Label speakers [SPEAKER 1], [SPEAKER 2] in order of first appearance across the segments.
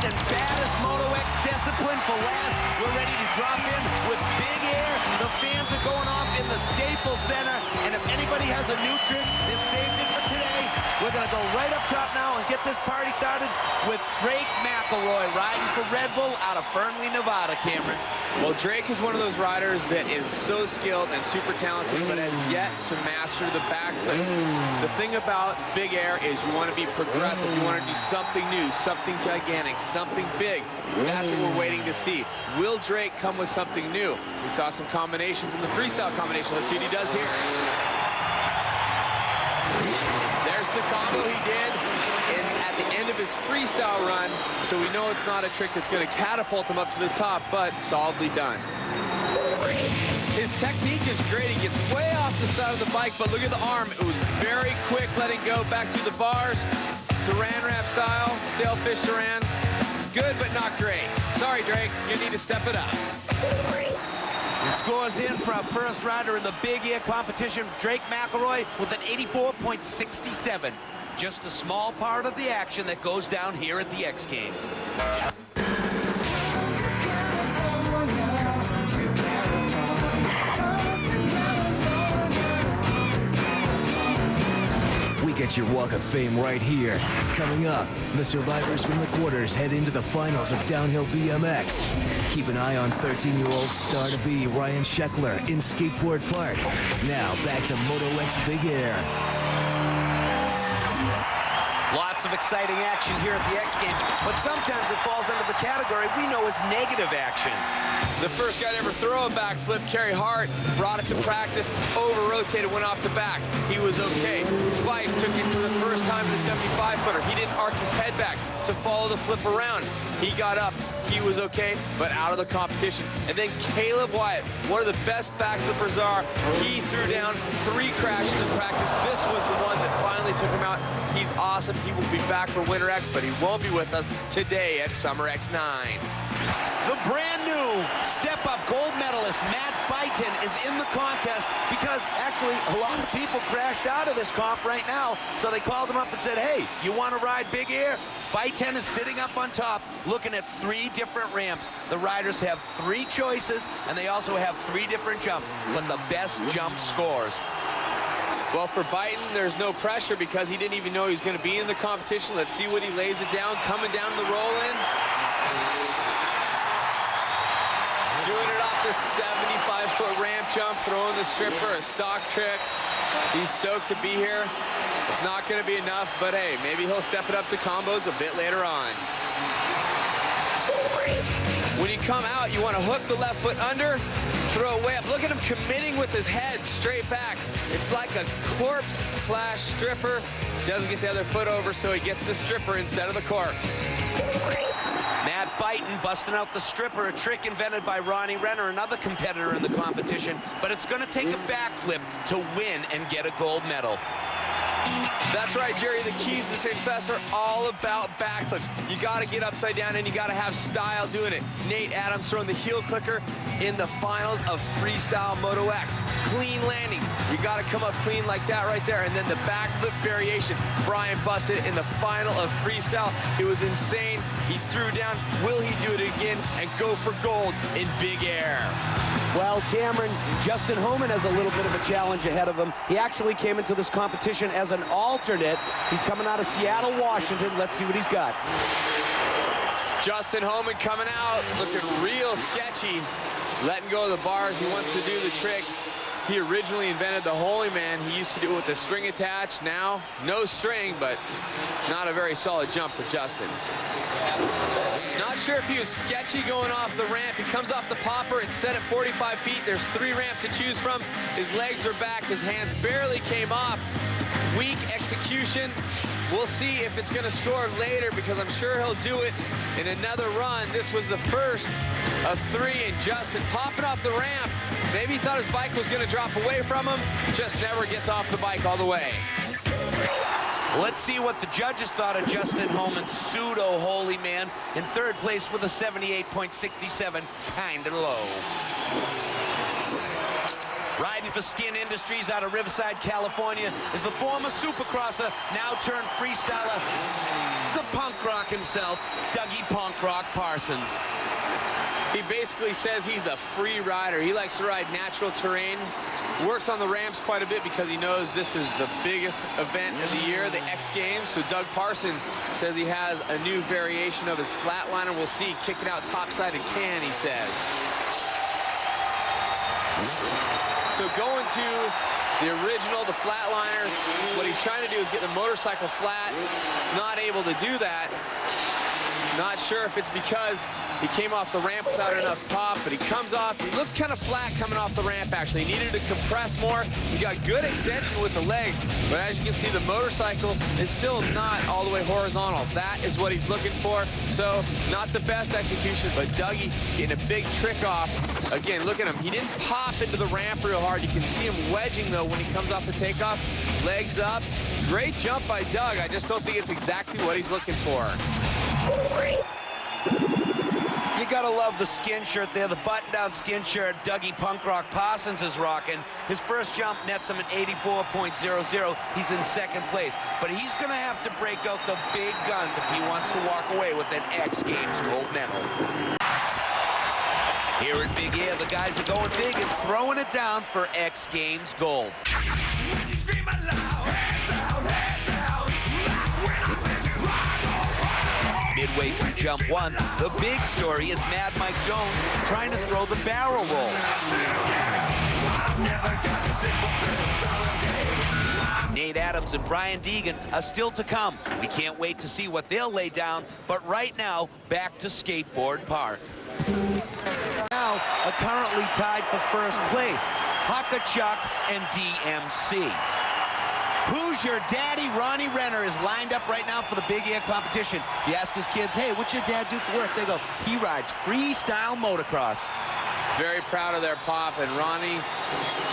[SPEAKER 1] and baddest Moto X discipline for last. We're ready to drop in with Big Air. The fans are going off in the Staples Center, and if anybody has a new trick, they've saved it for today. We're going to go right up top now and get this party started with Drake McElroy riding for Red Bull out of Fernley, Nevada, Cameron.
[SPEAKER 2] Well, Drake is one of those riders that is so skilled and super talented, but has yet to master the backflip. The thing about Big Air is you want to be progressive. You want to do something new, something gigantic, something big. That's what we're waiting to see. Will Drake come with something new? We saw some combinations in the freestyle combination. Let's see what he does here. There's the combo he did at the end of his freestyle run, so we know it's not a trick that's going to catapult him up to the top, but solidly done. His technique is great. He gets way off the side of the bike, but look at the arm. It was very quick letting go back through the bars. Saran wrap style, stale fish Saran. Good, but not great. Sorry, Drake, you need to step it up.
[SPEAKER 1] The scores in for our first rider in the Big Air competition, Drake McElroy with an 84.67. Just a small part of the action that goes down here at the X Games.
[SPEAKER 3] We get your Walk of Fame right here. Coming up, the survivors from the quarters head into the finals of downhill BMX. Keep an eye on 13-year-old star-to-be Ryan Sheckler in Skateboard Park. Now, back to Moto X Big Air.
[SPEAKER 1] Lots of exciting action here at the X Games, but sometimes it falls under the category we know as negative action.
[SPEAKER 2] The first guy to ever throw a backflip, Carey Hart, brought it to practice, over-rotated, went off the back. He was okay. Feist took it for the first time in the 75-footer. He didn't arc his head back to follow the flip around. He got up. He was okay, but out of the competition. And then Caleb Wyatt, one of the best backflippers are. He threw down 3 crashes in practice. This was the one that finally took him out. He's awesome. He will be back for Winter X, but he won't be with us today at Summer X9.
[SPEAKER 1] The brand new step-up gold medalist, Matt Byton, is in the contest because actually a lot of people crashed out of this comp right now, so they called him up and said, hey, you want to ride Big Air? Byton is sitting up on top looking at 3 different ramps. The riders have 3 choices, and they also have 3 different jumps, but the best jump scores.
[SPEAKER 2] Well, for Byton, there's no pressure because he didn't even know he was going to be in the competition. Let's see what he lays it down, coming down the roll-in. Doing it off the 75-foot ramp jump, throwing the stripper, a stock trick. He's stoked to be here. It's not going to be enough, but hey, maybe he'll step it up to combos a bit later on. When you come out, you want to hook the left foot under, throw it way up. Look at him committing with his head straight back. It's like a corpse slash stripper. Doesn't get the other foot over, so he gets the stripper instead of the corpse.
[SPEAKER 1] Matt Byton busting out the stripper, a trick invented by Ronnie Renner, another competitor in the competition, but it's going to take a backflip to win and get a gold medal.
[SPEAKER 2] That's right, Jerry. The keys to success are all about backflips. You got to get upside down, and you got to have style doing it. Nate Adams throwing the heel clicker in the finals of Freestyle Moto X. Clean landings. You got to come up clean like that right there. And then the backflip variation. Brian busted in the final of Freestyle. It was insane. He threw down. Will he do it again and go for gold in Big Air?
[SPEAKER 1] Well, Cameron, Justin Homan has a little bit of a challenge ahead of him. He actually came into this competition as an alternate. He's coming out of Seattle, Washington. Let's see what he's got.
[SPEAKER 2] Justin Homan coming out, looking real sketchy. Letting go of the bars. He wants to do the trick. He originally invented the Holy Man. He used to do it with the string attached. Now, no string, but not a very solid jump for Justin. Not sure if he was sketchy going off the ramp. He comes off the popper. It's set at 45 feet. There's 3 ramps to choose from. His legs are back. His hands barely came off. Weak execution. We'll see if it's going to score later because I'm sure he'll do it in another run. This was the first of 3, and Justin popping off the ramp. Maybe he thought his bike was going to drop away from him. Just never gets off the bike all the way.
[SPEAKER 1] Let's see what the judges thought of Justin Homan's pseudo-Holy Man in 3rd place with a 78.67, kinda low. Riding for Skin Industries out of Riverside, California, is the former supercrosser, now turned freestyler, the punk rock himself, Dougie Punk Rock Parsons.
[SPEAKER 2] He basically says he's a free rider. He likes to ride natural terrain, works on the ramps quite a bit because he knows this is the biggest event of the year, the X Games. So Doug Parsons says he has a new variation of his flatliner. We'll see, kicking out topside and can, he says. So going to the original, the flatliner, what he's trying to do is get the motorcycle flat. Not able to do that. Not sure if it's because he came off the ramp without enough pop, but he comes off. He looks kind of flat coming off the ramp, actually. He needed to compress more. He got good extension with the legs, but as you can see, the motorcycle is still not all the way horizontal. That is what he's looking for. So not the best execution, but Dougie getting a big trick off. Again, look at him. He didn't pop into the ramp real hard. You can see him wedging, though, when he comes off the takeoff. Legs up. Great jump by Doug. I just don't think it's exactly what he's looking for.
[SPEAKER 1] You gotta love the skin shirt there, the button-down skin shirt Dougie Punk Rock Parsons is rocking. His first jump nets him an 84.00. He's in second place, but he's gonna have to break out the big guns if he wants to walk away with an X Games gold medal. Here in Big Air, the guys are going big and throwing it down for X Games gold. Midway through jump one, the big story is Mad Mike Jones trying to throw the barrel roll. Nate Adams and Brian Deegan are still to come. We can't wait to see what they'll lay down, but right now, back to Skateboard Park. Now, are currently tied for first place, Huckachuck and DMC. Who's Your Daddy? Ronnie Renner is lined up right now for the Big Air competition. You ask his kids, hey, what's your dad do for work? They go, he rides freestyle motocross.
[SPEAKER 2] Very proud of their pop, and Ronnie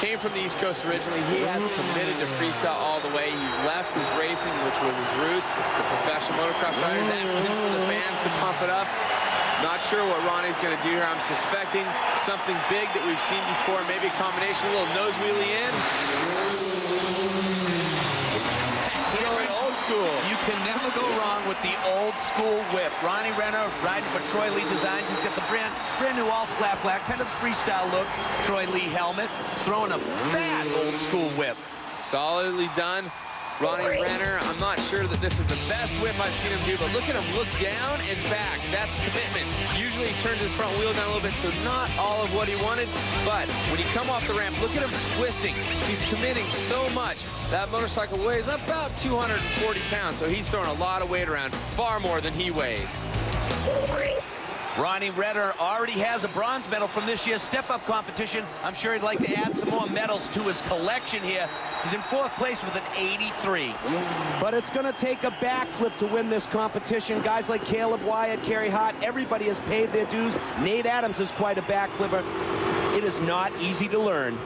[SPEAKER 2] came from the East Coast originally. He has committed to freestyle all the way. He's left his racing, which was his roots. The professional motocross riders asking for the fans to pump it up. Not sure what Ronnie's going to do here. I'm suspecting something big that we've seen before, maybe a combination, a little nose wheelie in.
[SPEAKER 1] You can never go wrong with the old school whip. Ronnie Renner riding for Troy Lee Designs. He's got the brand new all flat black, kind of freestyle look. Troy Lee helmet, throwing a fat old school whip.
[SPEAKER 2] Solidly done. Ronnie Renner, I'm not sure that this is the best whip I've seen him do, but look at him look down and back. That's commitment. Usually he turns his front wheel down a little bit, so not all of what he wanted, but when you come off the ramp, look at him twisting. He's committing so much. That motorcycle weighs about 240 pounds, so he's throwing a lot of weight around, far more than he weighs.
[SPEAKER 1] Ronnie Renner already has a bronze medal from this year's step-up competition. I'm sure he'd like to add some more medals to his collection here. He's in fourth place with an 83. But it's going to take a backflip to win this competition. Guys like Caleb Wyatt, Kerry Hart, everybody has paid their dues. Nate Adams is quite a backflipper. It is not easy to learn.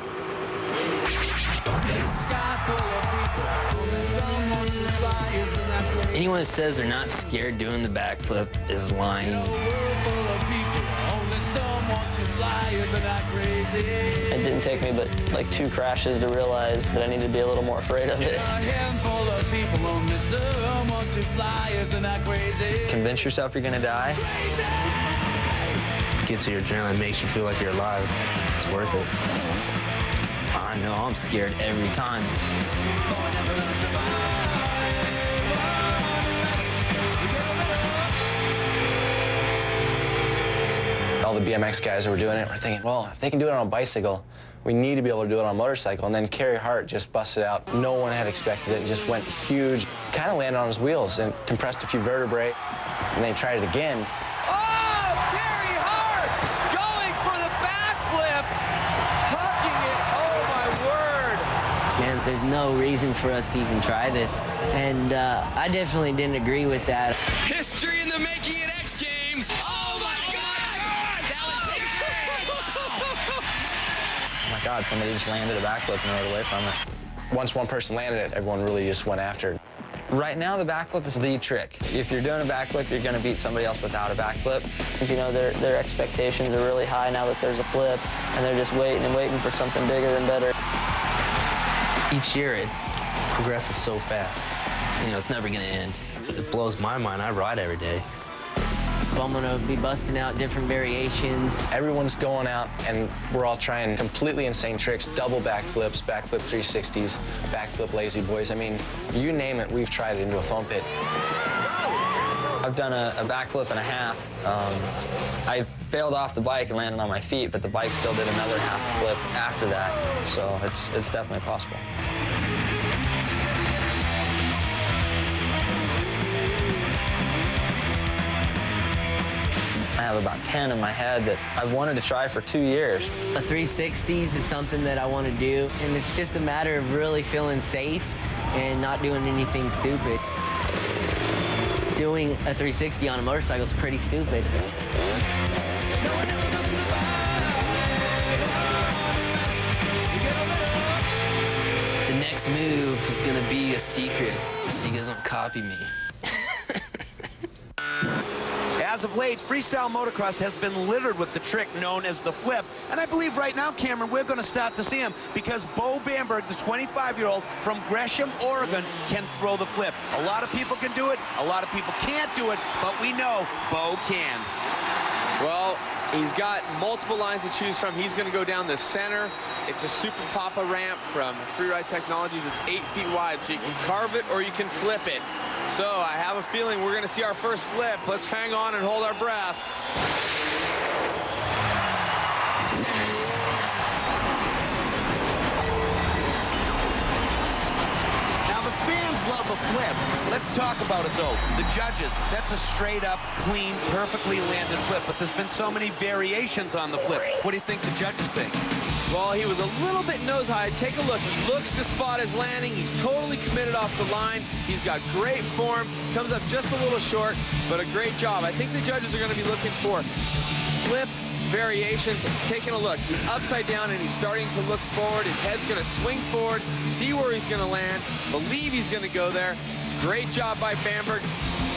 [SPEAKER 4] Anyone that says they're not scared doing the backflip is lying. It didn't take me but like 2 crashes to realize that I need to be a little more afraid of it. Convince yourself you're gonna die.
[SPEAKER 5] Gets your adrenaline, makes you feel like you're alive. It's worth it.
[SPEAKER 4] I know I'm scared every time.
[SPEAKER 6] All the BMX guys that were doing it were thinking, well, if they can do it on a bicycle, we need to be able to do it on a motorcycle. And then Kerry Hart just busted out. No one had expected it and just went huge. Kind of landed on his wheels and compressed a few vertebrae. And then he tried it again.
[SPEAKER 1] Oh, Kerry Hart going for the backflip. Hucking it. Oh, my word.
[SPEAKER 4] Man, there's no reason for us to even try this. And I definitely didn't agree with that.
[SPEAKER 2] History in the making at X Games. Oh my God! That was history!
[SPEAKER 6] Oh my God, somebody just landed a backflip and rode away from it. Once one person landed it, everyone really just went after it.
[SPEAKER 4] Right now, the backflip is the trick. If you're doing a backflip, you're going to beat somebody else without a backflip. You know, their expectations are really high now that there's a flip, and they're just waiting and waiting for something bigger and better.
[SPEAKER 5] Each year, it progresses so fast.
[SPEAKER 4] you know, it's never going to end.
[SPEAKER 5] It blows my mind. I ride every day.
[SPEAKER 7] I'm gonna be busting out different variations.
[SPEAKER 6] Everyone's going out, and we're all trying completely insane tricks, double backflips, backflip 360s, backflip lazy boys. I mean, you name it, we've tried it into a foam pit.
[SPEAKER 4] I've done a backflip and a half. I bailed off the bike and landed on my feet, but the bike still did another half flip after that, so it's definitely possible. I have about 10 in my head that I've wanted to try for 2 years.
[SPEAKER 7] The 360s is something that I want to do, and it's just a matter of really feeling safe and not doing anything stupid. Doing a 360 on a motorcycle is pretty stupid.
[SPEAKER 4] The next move is gonna be a secret, so you guys don't copy me.
[SPEAKER 1] As of late, freestyle motocross has been littered with the trick known as the flip. And I believe right now, Cameron, we're going to start to see him because Bo Bamberg, the 25-year-old from Gresham, Oregon, can throw the flip. A lot of people can do it. A lot of people can't do it. But we know Bo can.
[SPEAKER 2] Well, he's got multiple lines to choose from. He's going to go down the center. It's a Super Papa ramp from Freeride Technologies. It's 8 feet wide, so you can carve it or you can flip it. So I have a feeling we're going to see our first flip. Let's hang on and hold our breath.
[SPEAKER 1] Now, the fans love a flip. Let's talk about it, though. The judges, that's a straight-up, clean, perfectly landed flip. But there's been so many variations on the flip. What do you think the judges think?
[SPEAKER 2] Well, he was a little bit nose high. Take a look. He looks to spot his landing. He's totally committed off the line. He's got great form. Comes up just a little short, but a great job. I think the judges are going to be looking for flip variations. Taking a look. He's upside down and he's starting to look forward. His head's going to swing forward, see where he's going to land, believe he's going to go there. Great job by Bamberg.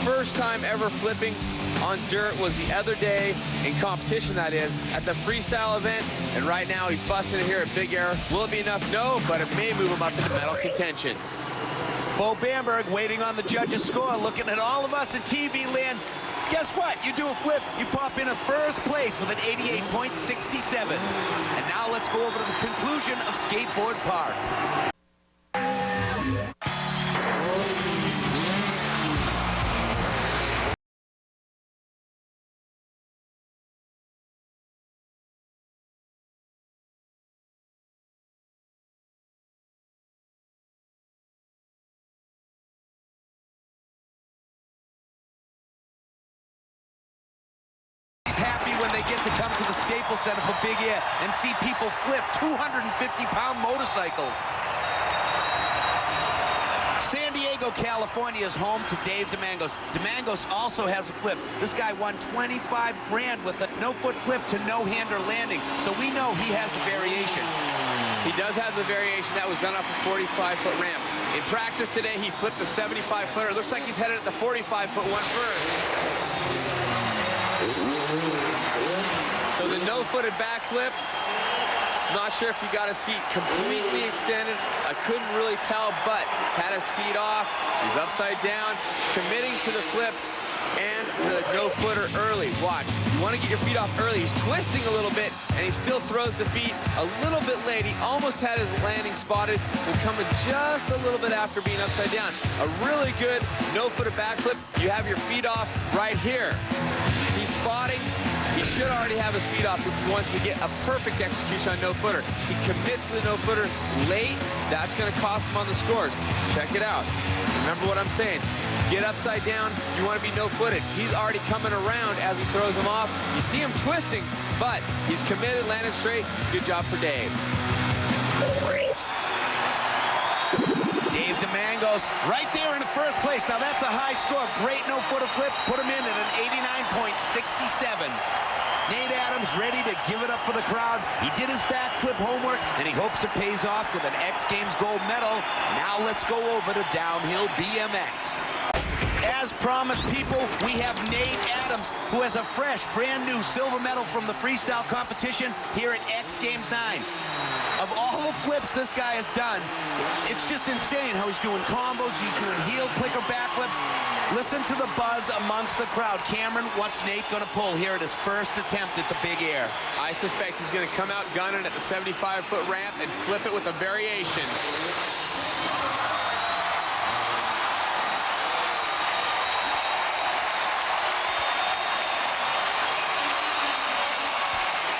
[SPEAKER 2] First time ever flipping on dirt was the other day in competition, that is, at the freestyle event. And right now he's busting it here at Big Air. Will it be enough? No, but it may move him up into medal contention.
[SPEAKER 1] Bo Bamberg waiting on the judges' score, looking at all of us in TV land. Guess what? You do a flip, you pop in a first place with an 88.67. And now let's go over to the conclusion of Skateboard Park. Happy when they get to come to the Staples Center for Big Air and see people flip 250-pound motorcycles. San Diego, California is home to Dave Domangos. Domangos also has a flip. This guy won 25 grand with a no-foot flip to no-hander landing, so we know he has a variation.
[SPEAKER 2] He does have the variation that was done off a 45-foot ramp. In practice today, he flipped the 75-footer. It looks like he's headed at the 45-foot one first. So the no-footed backflip, not sure if he got his feet completely extended. I couldn't really tell, but had his feet off. He's upside down, committing to the flip and the no-footer early. Watch, you want to get your feet off early. He's twisting a little bit, and he still throws the feet a little bit late. He almost had his landing spotted, so coming just a little bit after being upside down. A really good no-footed backflip. You have your feet off right here. He's spotting. He should already have his feet off if he wants to get a perfect execution on no-footer. He commits to the no-footer late. That's going to cost him on the scores. Check it out. Remember what I'm saying. Get upside down. You want to be no-footed. He's already coming around as he throws him off. You see him twisting, but he's committed, landed straight. Good job for Dave.
[SPEAKER 1] Dave Domangos right there in the first place. Now that's a high score. Great no-footer flip. Put him in at an 89.67. Nate Adams ready to give it up for the crowd. He did his backflip homework, and he hopes it pays off with an X Games gold medal. Now let's go over to downhill BMX. As promised, people, we have Nate Adams, who has a fresh, brand new silver medal from the freestyle competition here at X Games 9. Of all the flips this guy has done, it's just insane how he's doing combos, he's doing heel clicker backflips. Listen to the buzz amongst the crowd. Cameron, what's Nate gonna pull here at his first attempt at the big air?
[SPEAKER 2] I suspect he's gonna come out gunning at the 75-foot ramp and flip it with a variation.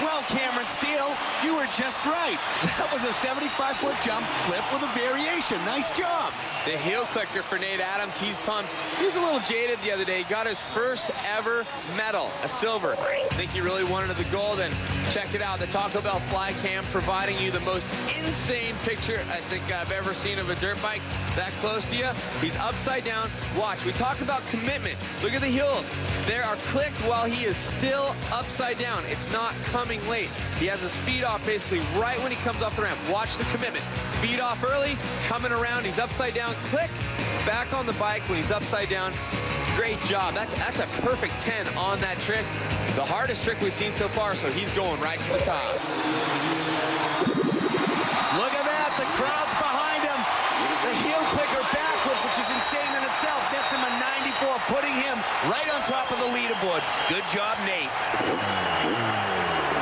[SPEAKER 1] Well, Cameron Steele, you were just right. That was a 75-foot jump flip with a variation. Nice job.
[SPEAKER 2] The heel clicker for Nate Adams, he's pumped. He was a little jaded the other day. He got his first ever medal, a silver. I think he really wanted the gold, and check it out, the Taco Bell Fly Cam providing you the most insane picture I think I've ever seen of a dirt bike that close to you. He's upside down. Watch, we talk about commitment. Look at the heels. They are clicked while he is still upside down. It's not coming late. He has his feet off basically right when he comes off the ramp. Watch the commitment. Feet off early, coming around, he's upside down, click, back on the bike when he's upside down. Great job. That's a perfect 10 on that trick. The hardest trick we've seen so far, so he's going right to the top.
[SPEAKER 1] Look at that, the crowd's behind him. The heel clicker backflip, which is insane in itself, gets him a 94, putting him right on top of the leaderboard. Good job, Nate.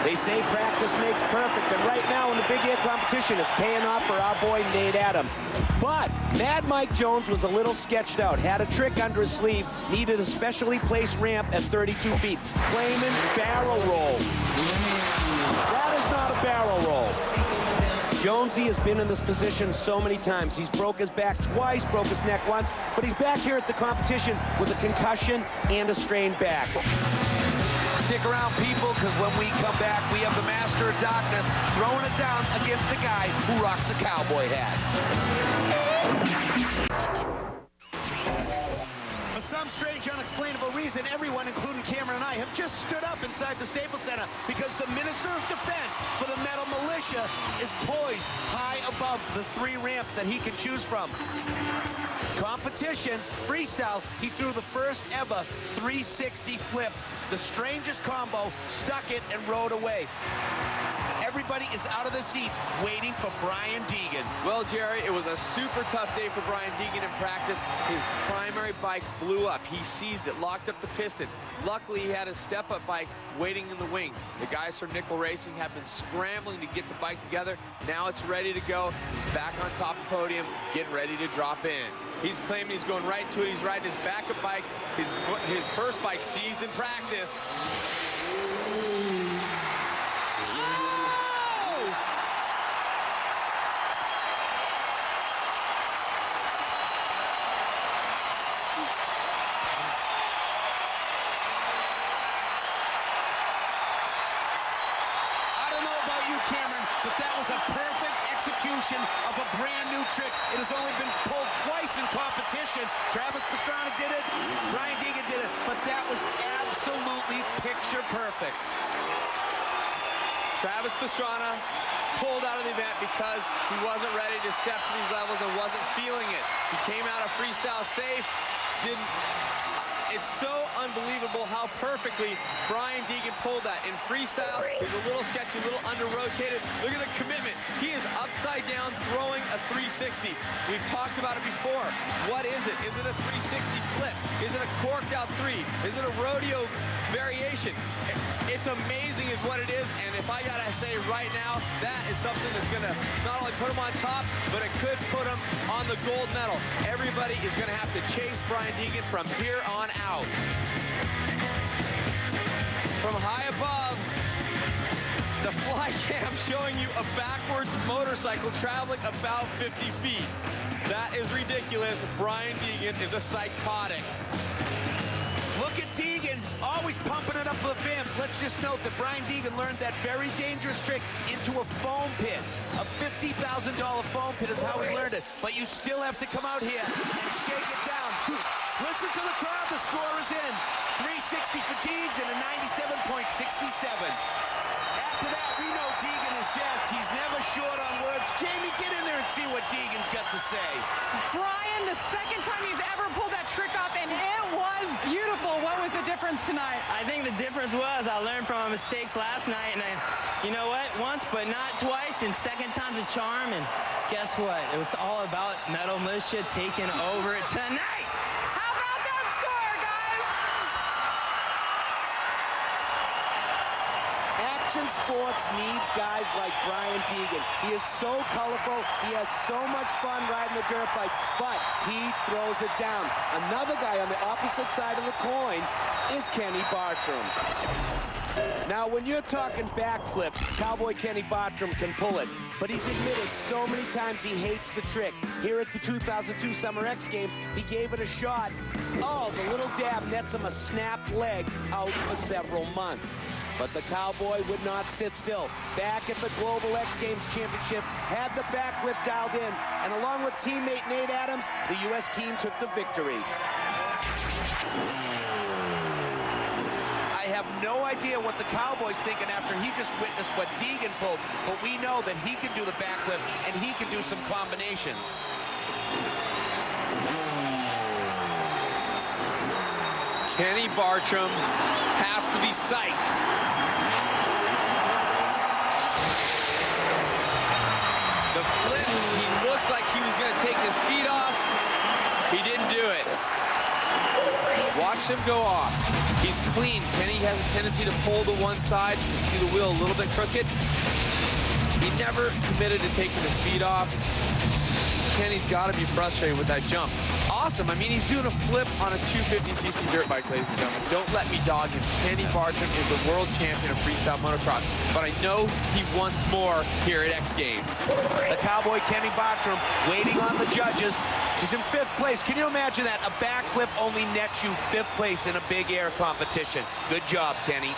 [SPEAKER 1] They say practice makes perfect, and right now in the big air competition, it's paying off for our boy Nate Adams. But Mad Mike Jones was a little sketched out, had a trick under his sleeve, needed a specially placed ramp at 32 feet, claiming barrel roll. That is not a barrel roll. Jonesy has been in this position so many times. He's broke his back twice, broke his neck once, but he's back here at the competition with a concussion and a strained back. Stick around, people, because when we come back, we have the Master of Darkness throwing it down against the guy who rocks a cowboy hat. For some strange, unexplainable reason, everyone, including Cameron and I, have just stood up inside the Staples Center because the Minister of Defense for the Metal Militia is poised high above the 3 ramps that he can choose from. Competition, freestyle, he threw the first ever 360 flip. The strangest combo, stuck it and rode away. Everybody is out of their seats waiting for Brian Deegan.
[SPEAKER 2] Well, Jerry, it was a super tough day for Brian Deegan in practice. His primary bike blew up. He seized it, locked up the piston. Luckily, he had his step-up bike waiting in the wings. The guys from Nickel Racing have been scrambling to get the bike together. Now it's ready to go. He's back on top of the podium, getting ready to drop in. He's claiming he's going right to it. He's riding his backup bike, his first bike seized in practice.
[SPEAKER 1] Cameron, but that was a perfect execution of a brand new trick. It has only been pulled twice in competition. Travis Pastrana did it, Brian Deegan did it, but that was absolutely picture perfect.
[SPEAKER 2] Travis Pastrana pulled out of the event because he wasn't ready to step to these levels and wasn't feeling it. He came out of freestyle safe, didn't. It's so unbelievable how perfectly Brian Deegan pulled that. In freestyle, he's a little sketchy, a little under-rotated. Look at the commitment. He is upside down throwing a 360. We've talked about it before. What is it? Is it a 360 flip? Is it a corked out 3? Is it a rodeo variation? It's amazing is what it is, and if I gotta say right now, that is something that's gonna not only put him on top, but it could put him on the gold medal. Everybody is gonna have to chase Brian Deegan from here on out. From high above, the fly cam showing you a backwards motorcycle traveling about 50 feet. That is ridiculous. Brian Deegan is a psychotic.
[SPEAKER 1] Look at Deegan, always pumping it up for the fans. Let's just note that Brian Deegan learned that very dangerous trick into a foam pit. A $50,000 foam pit is how he learned it. But you still have to come out here and shake it down. Listen to the crowd, the score is in. 360 for Deegs and a 97.67. After that, we know Deegan is jazzed. He's never short on words. Jamie, get in there and see what Deegan's got to say.
[SPEAKER 8] Brian, the second time you've ever pulled that trick off, and it was beautiful. What was the difference tonight?
[SPEAKER 7] I think the difference was I learned from my mistakes last night, and you know what? Once, but not twice, and second time's a charm, and guess what? It was all about Metal Militia taking over tonight.
[SPEAKER 8] How about that score, guys?
[SPEAKER 1] Action sports needs guys like Brian Deegan. He is so colorful. He has so much fun riding the dirt bike, but he throws it down. Another guy on the opposite side of the coin is Kenny Bartram. Now, when you're talking backflip, Cowboy Kenny Bartram can pull it, but he's admitted so many times he hates the trick. Here at the 2002 Summer X Games, he gave it a shot. Oh, the little dab nets him a snapped leg out for several months. But the Cowboy would not sit still. Back at the Global X Games Championship, had the backflip dialed in, and along with teammate Nate Adams, the U.S. team took the victory. I have no idea what the Cowboy's thinking after he just witnessed what Deegan pulled, but we know that he can do the backflip and he can do some combinations.
[SPEAKER 2] Kenny Bartram has to be psyched. The flip, he looked like he was going to take his feet off. He didn't do it. Watch him go off. He's clean. Kenny has a tendency to pull to one side. You can see the wheel a little bit crooked. He never committed to taking his feet off. Kenny's got to be frustrated with that jump. Awesome. I mean, he's doing a flip on a 250cc dirt bike, ladies and gentlemen. Don't let me dog him. Kenny Bartram is the world champion of freestyle motocross, but I know he wants more here at X Games.
[SPEAKER 1] The Cowboy Kenny Bartram waiting on the judges. He's in 5th place. Can you imagine that? A backflip only nets you 5th place in a big air competition. Good job, Kenny.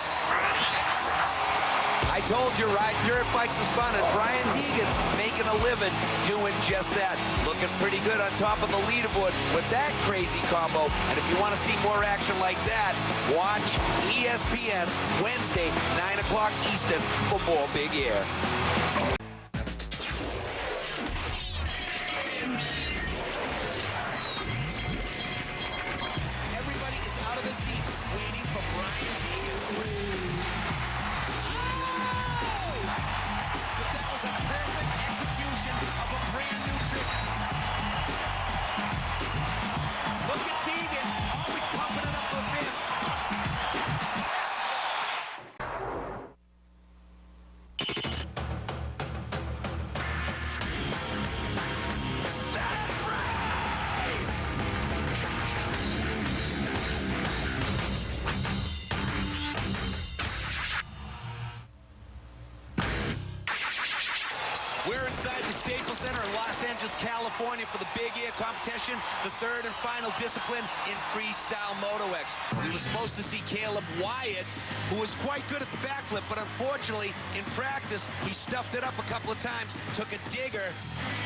[SPEAKER 1] I told you, riding dirt bikes is fun, and Brian Deegan's making a living doing just that. Looking pretty good on top of the leaderboard with that crazy combo. And if you want to see more action like that, watch ESPN Wednesday, 9 o'clock Eastern for more Big Air. Everybody is out of their seats waiting for Brian Deegan. That was a perfect execution of a brand new trick. Look at Deegan, always pumping it up the fence. Set free! We're inside the Staples Center in Los Angeles, California for the Big Air competition, the third and final discipline in freestyle Moto X. We were supposed to see Caleb Wyatt, who was quite good at the backflip, but unfortunately, in practice, he stuffed it up a couple of times, took a digger,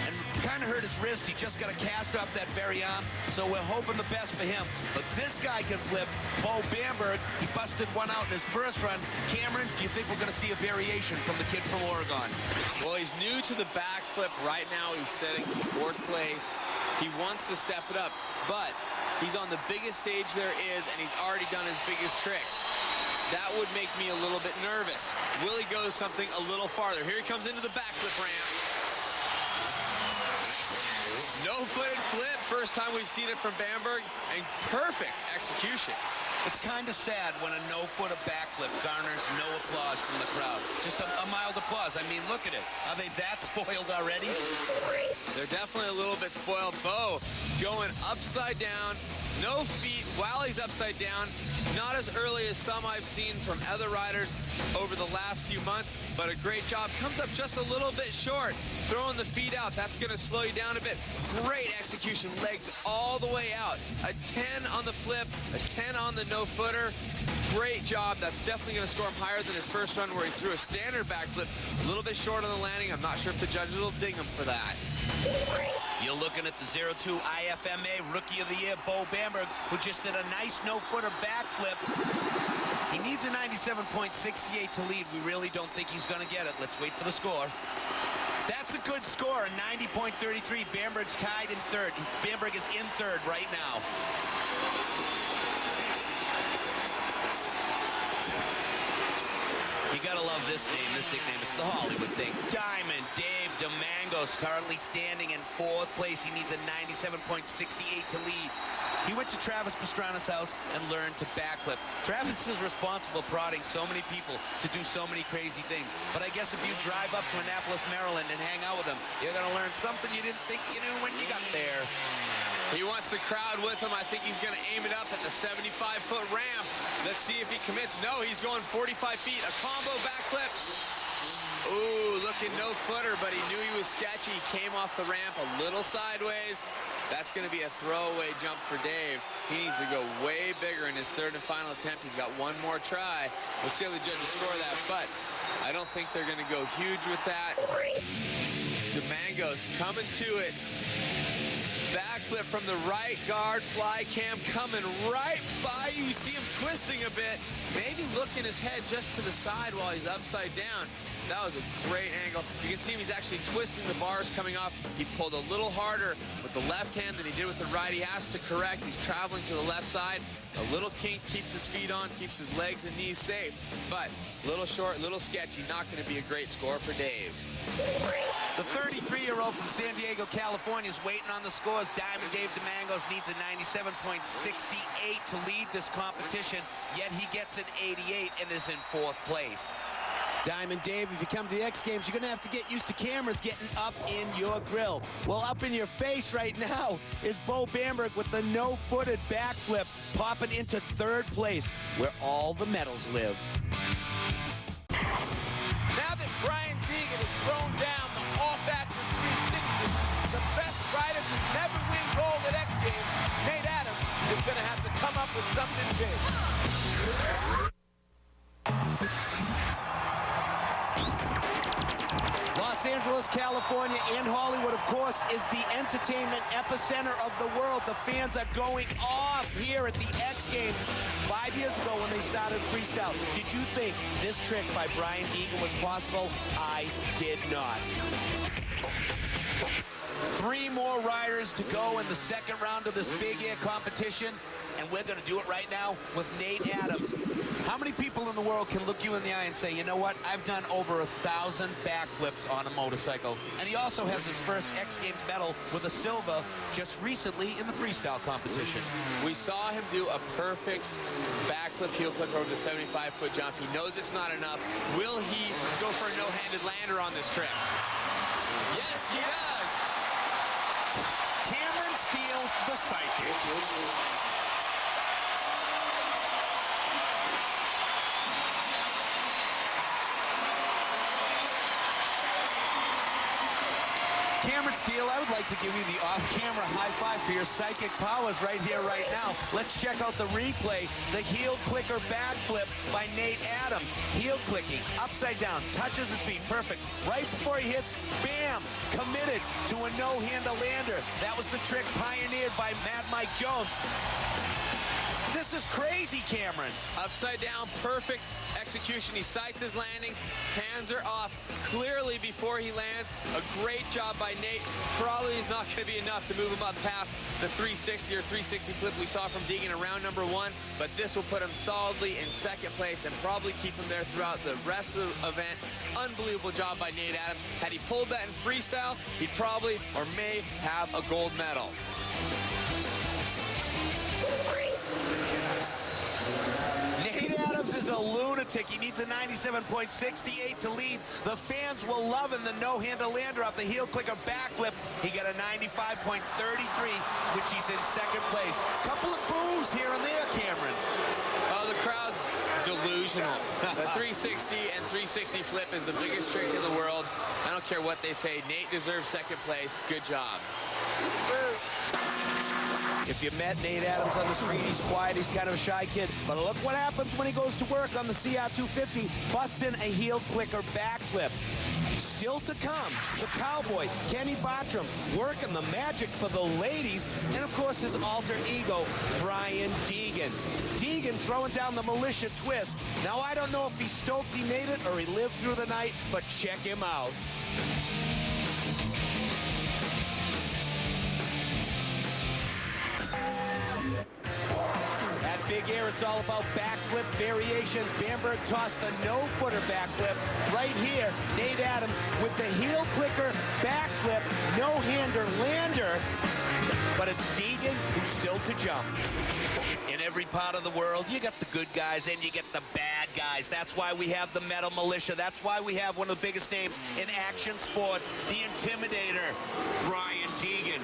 [SPEAKER 1] and kind of hurt his wrist. He just got a cast off that very arm, so we're hoping the best for him. But this guy can flip. Bo Bamberg, he busted one out in his first run. Cameron, do you think we're going to see a variation from the kid from Oregon?
[SPEAKER 2] Well, he's new to the backflip. Right now, he's sitting in 4th place. He wants to step it up, but he's on the biggest stage there is, and he's already done his biggest trick. That would make me a little bit nervous. Will he go something a little farther? Here he comes into the backflip ramp. No-footed flip, first time we've seen it from Bamberg, and perfect execution.
[SPEAKER 1] It's kind of sad when a no-footer backflip garners no applause from the crowd. Just a mild applause. I mean, look at it. Are they that spoiled already?
[SPEAKER 2] They're definitely a little bit spoiled. Bo going upside down, no feet while he's upside down. Not as early as some I've seen from other riders over the last few months, but a great job. Comes up just a little bit short. Throwing the feet out, that's going to slow you down a bit. Great execution, legs all the way out. A 10 on the flip, a 10 on the no-footer. Great job. That's definitely going to score him higher than his first run where he threw a standard backflip. A little bit short on the landing. I'm not sure if the judges will ding him for that.
[SPEAKER 1] You're looking at the 02 IFMA Rookie of the Year, Bo Bamberg, who just did a nice no-footer backflip. He needs a 97.68 to lead. We really don't think he's going to get it. Let's wait for the score. That's a good score, a 90.33. Bamberg's tied in third. Bamberg is in third right now. You gotta love this name, this nickname. It's the Hollywood thing. Diamond Dave DeMangos currently standing in fourth place. He needs a 97.68 to lead. He went to Travis Pastrana's house and learned to backflip. Travis is responsible prodding so many people to do so many crazy things. But I guess if you drive up to Annapolis, Maryland and hang out with him, you're gonna learn something you didn't think you knew when you got there.
[SPEAKER 2] He wants the crowd with him. I think he's going to aim it up at the 75-foot ramp. Let's see if he commits. No, he's going 45 feet. A combo backflip. Ooh, looking no-footer, but he knew he was sketchy. He came off the ramp a little sideways. That's going to be a throwaway jump for Dave. He needs to go way bigger in his third and final attempt. He's got one more try. We'll see how the judges score that, but I don't think they're going to go huge with that. DeMangos coming to it. Backflip from the right guard, fly cam coming right by you. You see him twisting a bit, maybe looking his head just to the side while he's upside down. That was a great angle. You can see him, he's actually twisting the bars coming off. He pulled a little harder with the left hand than he did with the right. He has to correct. He's traveling to the left side. A little kink, keeps his feet on, keeps his legs and knees safe. But a little short, little sketchy, not going to be a great score for Dave.
[SPEAKER 1] The 33-year-old from San Diego, California is waiting on the scores. Diamond Dave DeMangos needs a 97.68 to lead this competition, yet he gets an 88 and is in fourth place. Diamond Dave, if you come to the X Games, you're going to have to get used to cameras getting up in your grill. Well, up in your face right now is Bo Bamberg with the no-footed backflip, popping into third place, where all the medals live.
[SPEAKER 9] Now that Brian Deegan has thrown down the all-Baxter 360, the best rider to never win gold at X Games, Nate Adams, is going to have to come up with something big.
[SPEAKER 1] Los Angeles, California, and Hollywood, of course, is the entertainment epicenter of the world. The fans are going off here at the X Games. 5 years ago when they started freestyle, did you think this trick by Brian Deegan was possible? I did not. 3 more riders to go in the second round of this big air competition, and we're going to do it right now with Nate Adams. How many people in the world can look you in the eye and say, you know what, I've done over 1,000 backflips on a motorcycle? And he also has his first X Games medal with a silver just recently in the freestyle competition.
[SPEAKER 2] We saw him do a perfect backflip heel click over the 75-foot jump. He knows it's not enough. Will he go for a no-handed lander on this trick? Yes, he does.
[SPEAKER 1] Cameron Steele, the psychic. Cameron Steele, I would like to give you the off-camera high five for your psychic powers right here, right now. Let's check out the replay. The heel clicker backflip by Nate Adams. Heel clicking, upside down, touches his feet, perfect. Right before he hits, bam, committed to a no-handle lander. That was the trick pioneered by Mad Mike Jones. This is crazy, Cameron.
[SPEAKER 2] Upside down, perfect execution. He sights his landing, hands are off clearly before he lands. A great job by Nate. Probably is not going to be enough to move him up past the 360 or 360 flip we saw from Deegan in round number 1, but this will put him solidly in second place and probably keep him there throughout the rest of the event. Unbelievable job by Nate Adams. Had he pulled that in freestyle, he'd probably or may have a gold medal.
[SPEAKER 1] Nate Adams is a lunatic. He needs a 97.68 to lead. The fans will love him. The no-handle lander off the heel clicker backflip. He got a 95.33, which he's in second place. Couple of boos here and there, Cameron.
[SPEAKER 2] Oh, the crowd's delusional. The 360 and 360 flip is the biggest trick in the world. I don't care what they say. Nate deserves second place. Good job.
[SPEAKER 1] If you met Nate Adams on the street, he's quiet, he's kind of a shy kid. But look what happens when he goes to work on the CR250, busting a heel clicker backflip. Still to come, the Cowboy, Kenny Bartram, working the magic for the ladies, and of course his alter ego, Brian Deegan. Deegan throwing down the militia twist. Now I don't know if he's stoked he made it or he lived through the night, but check him out. At Big Air, it's all about backflip variations. Bamberg tossed the no-footer backflip. Right here, Nate Adams with the heel clicker backflip, no-hander lander. But it's Deegan who's still to jump. In every part of the world, you got the good guys and you get the bad guys. That's why we have the Metal Militia. That's why we have one of the biggest names in action sports, the Intimidator, Brian Deegan.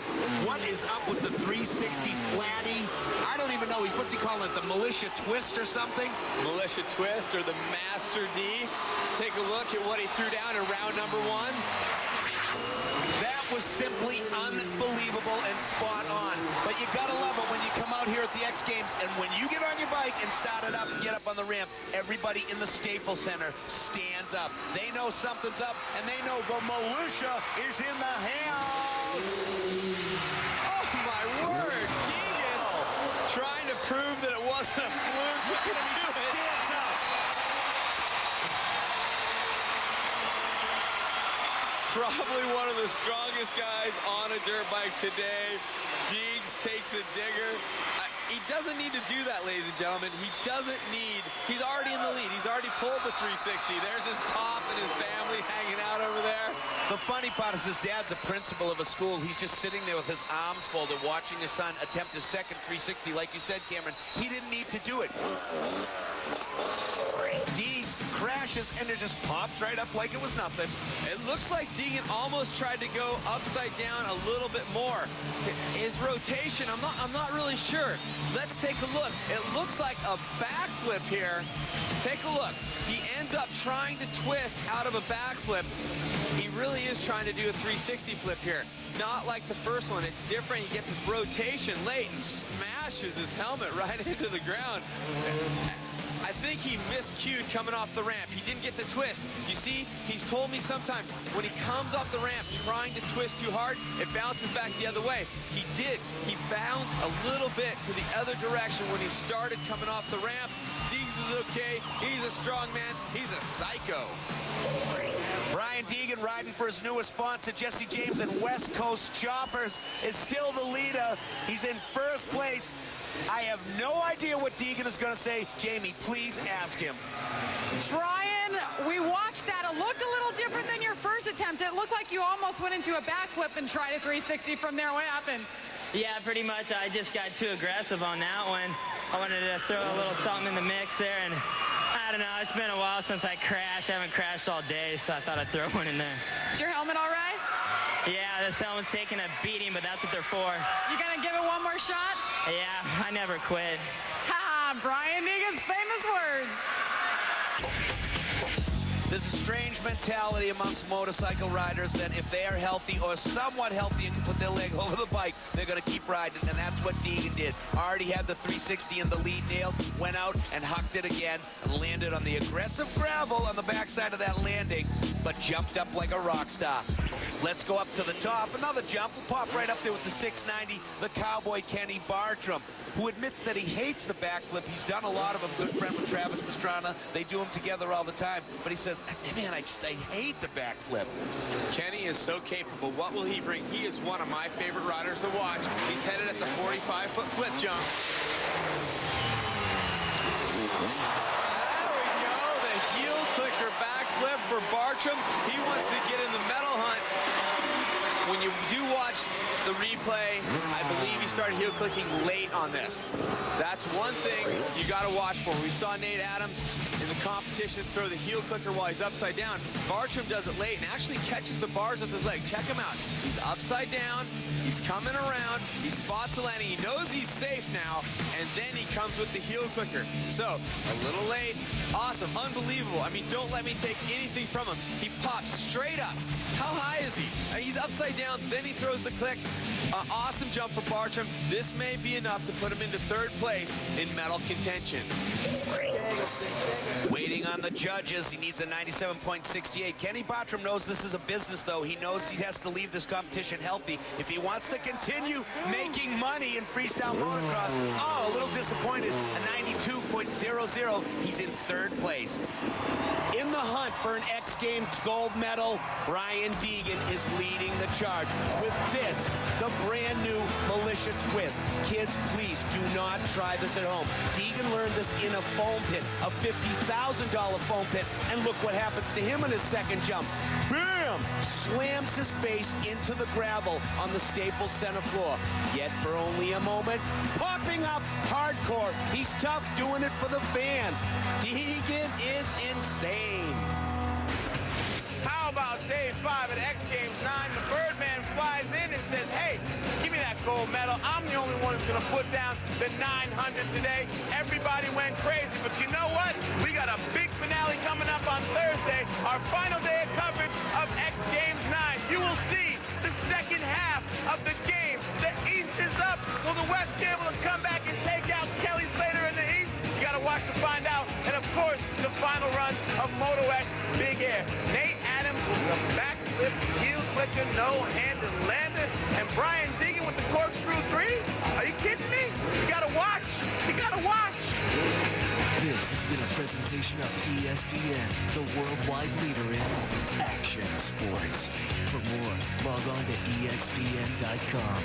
[SPEAKER 1] What is up with the 360 flatty? I don't even know. What's he calling it? The Militia Twist or something?
[SPEAKER 2] Militia Twist or the Master D. Let's take a look at what he threw down in round number 1.
[SPEAKER 1] That was simply unbelievable and spot on. But you gotta love it when you come out here at the X Games and when you get on your bike and start it up and get up on the ramp, everybody in the Staples Center stands up. They know something's up and they know the militia is in the house.
[SPEAKER 2] Oh my word, Deegan trying to prove that it wasn't a fluke. Look at him do it.
[SPEAKER 1] Stands up.
[SPEAKER 2] Probably one of the strongest guys on a dirt bike today. Deegs takes a digger. He doesn't need to do that, ladies and gentlemen. He doesn't need, he's already in the lead. He's already pulled the 360. There's his pop and his family hanging out over there.
[SPEAKER 1] The funny part is his dad's a principal of a school. He's just sitting there with his arms folded, watching his son attempt his second 360. Like you said, Cameron, he didn't need to do it. Deegs crashes and it just pops right up like it was nothing.
[SPEAKER 2] It looks like Deegan almost tried to go upside down a little bit more. His rotation, I'm not really sure. Let's take a look. It looks like a backflip here. Take a look. He ends up trying to twist out of a backflip. He really is trying to do a 360 flip here. Not like the first one. It's different. He gets his rotation late and smashes his helmet right into the ground. I think he miscued coming off the ramp. He didn't get the twist. You see, he's told me sometimes when he comes off the ramp trying to twist too hard, it bounces back the other way. He did. He bounced a little bit to the other direction when he started coming off the ramp. Deegs is okay. He's a strong man. He's a psycho.
[SPEAKER 1] Brian Deegan riding for his newest sponsor, Jesse James and West Coast Choppers, is still the leader. He's in first place. I have no idea what Deegan is going to say. Jamie, please ask him.
[SPEAKER 8] Brian, we watched that. It looked a little different than your first attempt. It looked like you almost went into a backflip and tried a 360 from there. What happened?
[SPEAKER 7] Yeah, pretty much. I just got too aggressive on that one. I wanted to throw a little something in the mix there, and I don't know. It's been a while since I crashed. I haven't crashed all day, so I thought I'd throw one in there.
[SPEAKER 8] Is your helmet all right?
[SPEAKER 7] Yeah, this helmet's taking a beating, but that's what they're for.
[SPEAKER 8] You gonna give it one more shot?
[SPEAKER 7] Yeah, I never quit.
[SPEAKER 8] Ha! Brian Deegan's famous words.
[SPEAKER 1] There's a strange mentality amongst motorcycle riders that if they are healthy or somewhat healthy and can put their leg over the bike, they're going to keep riding, and that's what Deegan did. Already had the 360 in the lead nailed, went out and hucked it again, and landed on the aggressive gravel on the backside of that landing, but jumped up like a rock star. Let's go up to the top. Another jump. We'll pop right up there with the 690, the Cowboy Kenny Bartram, who admits that he hates the backflip. He's done a lot of them. Good friend with Travis Pastrana. They do them together all the time. But he says, man, I hate the backflip.
[SPEAKER 2] Kenny is so capable. What will he bring? He is one of my favorite riders to watch. He's headed at the 45-foot flip jump. There we go. The heel clicker backflip for Bartram. He wants to get in the medal hunt. When you do watch the replay, I believe he started heel clicking late on this. That's one thing you got to watch for. We saw Nate Adams in the competition throw the heel clicker while he's upside down. Bartram does it late and actually catches the bars with his leg. Check him out. He's upside down. He's coming around. He spots the landing. He knows he's safe now, and then he comes with the heel clicker. So, a little late. Awesome. Unbelievable. I mean, don't let me take anything from him. He pops straight up. How high is he? He's upside down, then he throws the click. Awesome jump for Bartram. This may be enough to put him into third place in medal contention.
[SPEAKER 1] Waiting on the judges. He needs a 97.68. Kenny Bartram knows this is a business, though. He knows he has to leave this competition healthy if he wants to continue making money in freestyle motocross. Oh, a little disappointed. A 92.00. He's in third place. In the hunt for an X Games gold medal, Brian Deegan is leading the charge with this, the brand new Militia Twist. Kids, please do not try this at home. Deegan learned this in a foam pit, a $50,000 foam pit, and look what happens to him in his second jump. Bam! Slams his face into the gravel on the Staples Center floor. Yet for only a moment, popping up hardcore. He's tough doing it for the fans. Deegan is insane.
[SPEAKER 9] How about day 5 at X Games 9? The Birdman flies in and says, hey, give me that gold medal. I'm the only one who's going to put down the 900 today. Everybody went crazy, but you know what? We got a big finale coming up on Thursday, our final day of coverage of X Games 9. You will see the second half of the game. The East is up. Will the West be able to come back and take out Kelly Slater in the East? You got to watch to find out. And of course, the final runs of Moto X Big Air. Nate Adams with the backflip, heel clicker, no-handed lander, and Brian Deegan with the corkscrew 3. Are you kidding me? You got to watch. You got to watch.
[SPEAKER 3] This has been a presentation of ESPN, the worldwide leader in action sports. For more, log on to ESPN.com.